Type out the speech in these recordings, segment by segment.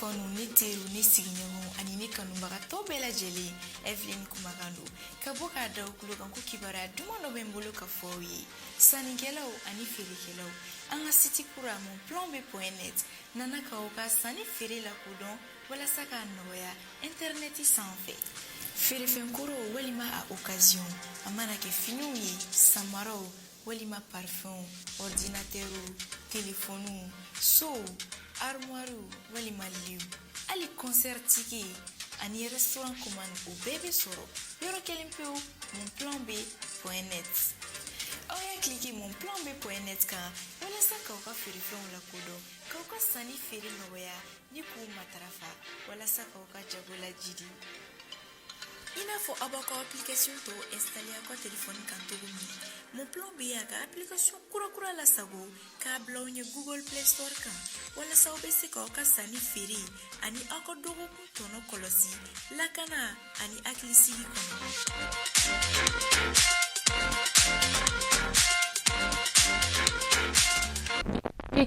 kɔnu ne teru ne sigiɲɔgɔn ani ne kanubaga tɔw bɛɛ lajɛlen Evelyn kumakan don ka bɔ k'a da kulo kan ko kibaruya duman dɔ bɛ n bolo ka fɔ aw ye sannikɛlaw ani feerekɛlaw an ka siti kura monplombe.net nana ka aw ka sanni feere lakodɔn walasa k'a nɔgɔya interneti sanfɛ feerefɛn koro walima a occasion a mana kɛ finiw ye samaraw walima parfum ordinatɛrw telefoniw sow armoire walima liw ali concert ticket ani restaurant commande o bɛɛ bɛ sɔrɔ yɔrɔ kelen pewu monplombe.net aw y'a cliquer monplombe.net kan walasa k'aw ka feerefɛnw lakodɔn k'aw ka sanni feere nɔgɔya ni k'u matarafa walasa k'aw ka jago lajidi i n'a fɔ aw b'aw ka application tɔ installer aw ka telefoni kan cogo min Monplombe y'a ka application kura lasago k'a bila aw ɲɛ Google Play Store kan walasa aw bɛ se k'aw ka sanni feere ani aw ka dɔgɔkun tɔnɔ kɔlɔsi lakana ani hakilisigi kɔnɔ.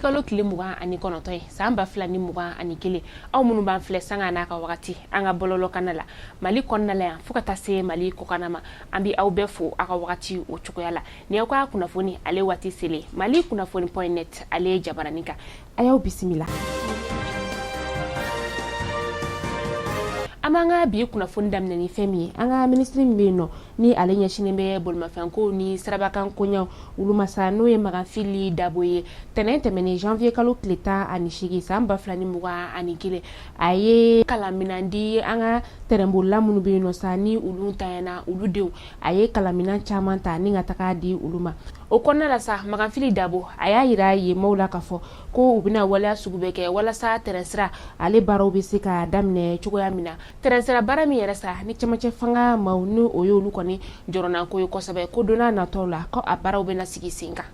Kalo tile 29 ye san 2021 aw minnu b'an filɛ sanga n'a ka wagati an ka bɔlɔlɔ kana la Mali kɔnɔna la yan fo ka taa se Mali kɔkanama an bi aw bɛɛ fo aw ka wagati o cogoya la ni aw ka kunnafoni ale waati sele Malikunafoni.net ale jabaranin kan a y'aw bisimila. Amanga bi kunnafoni daminɛ ni fɛn min ye an ka ministre min bɛ yen nɔ ni ale ɲɛsinen bɛ bolimafɛnko ni sirabakan koɲɛw olu masa n'o ye Maganfili Dabo ye tɛnɛn tɛmɛnen janvier kalo tile 18 san 2021 a ye kalanminan di an ka terɛnbolila minnu bɛ yen nɔ sa ni olu tanyana olu denw a ye kalanminan caman ta ni ka taga di olu ma o kɔnɔna la sa Maganfili Dabo a y'a yira yenmaw la k'a fɔ ko u bɛna waleya sugu bɛɛ kɛ walasa terɛnsira ale baaraw bɛ se ka daminɛ cogoya min na terɛnsira baara min yɛrɛ sa ni cɛmancɛ fanga maaw ni o ye olu kɔni jɔrɔna ko ye kosɛbɛ ko donna nataw la ko a baaraw bɛna sigi sen kan.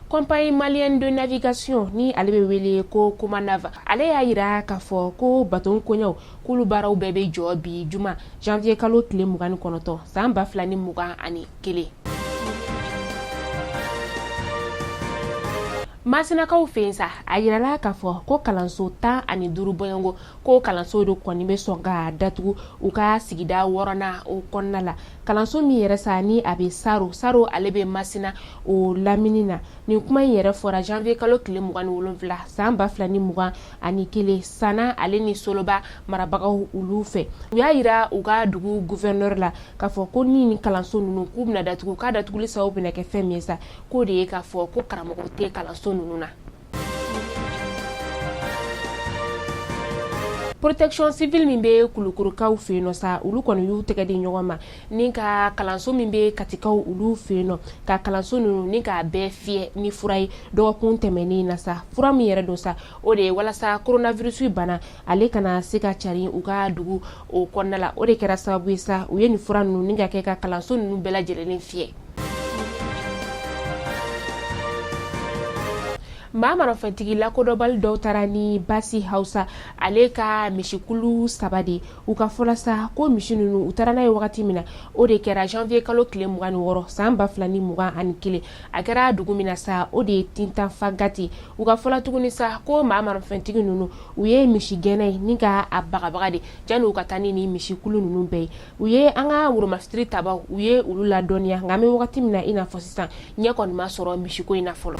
Compagnie malienne de navigation ni ale bɛ wele ko Comanava ale y'a yira k'a fɔ ko bateau koɲɛw k'olu baaraw bɛɛ bɛ jɔ bi juma janvier kalo tile 29 san 2021. Masinakaw fɛ yen sa a yirala k'a fɔ ko kalanso 15 bɔɲɔngo ko kalanso de kɔni bɛ sɔn ka datugu u ka sigida 6nan o kɔnɔna la kalanso min yɛrɛ sa ni a bɛ Saro ale bɛ Masina o lamini na nin kuma in yɛrɛ fɔra janvier kalo tile 27 san 2021 sana ale ni Soloba marabagaw olu fɛ u y'a yira u ka dugu gouverneur la k'a fɔ ko ni kalanso ninnu k'u bɛna datugu k'a datuguli sababu bɛna kɛ fɛn min ye sa k'o de ye k'a fɔ ko karamɔgɔ tɛ kalanso ninnu na. Protection civile min bɛ Kulukurukaw fɛ yen nɔ sa olu kɔni y'u tɛgɛ di ɲɔgɔn ma ni ka kalanso min bɛ Katikaw olu fɛ yen nɔ ka kalanso ninnu ni k'a bɛɛ fiyɛ ni fura ye dɔgɔkun tɛmɛnen na sa fura min yɛrɛ don sa o de ye walasa coronavirus bana ale kana se ka cari u ka dugu o kɔnɔna la o de kɛra sababu ye sa u ye nin fura ninnu ni ka kɛ ka kalanso ninnu bɛɛ lajɛlen fiyɛ. Marafɛntigi lakodɔbali dɔw taara ni Basi Hausa ale ka misikulu 3 de u ka fɔla sa ko misi ninnu u taara n'a ye wagati min na o de kɛra janvier kalo tile 26 san 2021 a kɛra dugu min na sa o de ye Tintanfagati u ka fɔla tuguni sa ko marafɛntigi ninnu u ye misi gɛnɛ ni ka a bagabaga de janni u ka taa ni misikulu ninnu bɛɛ ye u ye an ka woromafitiri tabaw u ye olu ladɔnniya nka an bɛ wagati min na i n'a fɔ sisan ɲɛ kɔni ma sɔrɔ misiko in na fɔlɔ.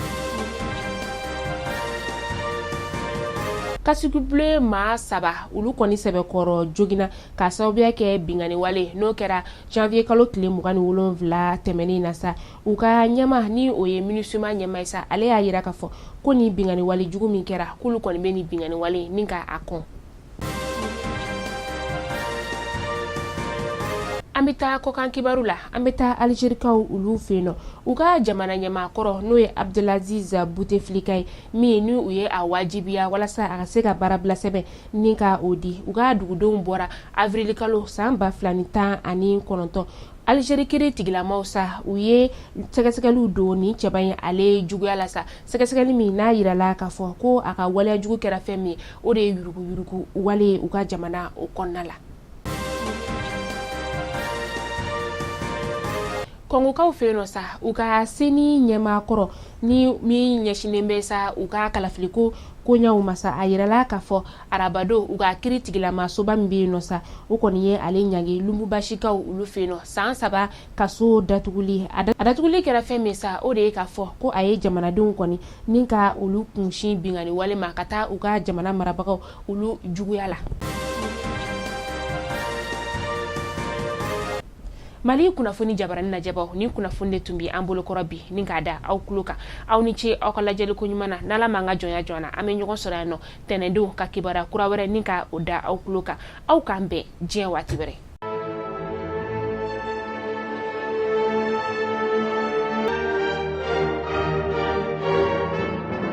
Kasikuble maa 3 olu kɔni sɛbɛkɔrɔ jogina ka sababuya kɛ bingani wale n'o kɛra janvier kalo tile 27 tɛmɛnen na sa u ka ɲɛma ni o ye MINUSMA ɲɛma ye sa ale y'a yira k'a fɔ ko ni bingani wale jugu min kɛra k'olu kɔni bɛ ni bingani wale ni ka a kɔn. An bɛ taa kɔkan kibaru la an bɛ taa Algérikaw olu fɛ yen nɔ u ka jamana ɲɛmaakɔrɔ n'o ye Abdelaziz Bouteflika ye min ni u ye a wajibiya walasa a ka se ka baara bila sɛbɛn ni ka o di u ka dugudenw bɔra avril kalo san 2019 Algérie kiri tigilamaw sa u ye sɛgɛsɛgɛliw don ni cɛba in ale juguya la sa sɛgɛsɛgɛli min n'a yirala k'a fɔ ko a ka waleya jugu kɛra fɛn min o de ye yuruguyurugu wale u ka jamana o kɔnɔna la. kongokaw feno sa uka seni nyema koro ni mi nyeshine mbesa uka kalafiliko konya umasa ayirala kafo arabado uka kiritigila masoba mbino sa ukoniye ale nyagi lumbu bashika ulu feno san saba kaso datuguli adatuguli kera femesa ode kafo ko aye jamana dun koni ninka ulu kunshi bingani wale makata uka jamana marabako ulu juguyala. Malikunafoni jabarani na jabaw ni kunafonde tumbi ambolo korobi ni gada au kluka au ni ce au kala jeli ko nyumana nala manga jona ame nyugo sorano tenedo ka kibara kurawere ni ka oda au kluka au kambe je wati bere.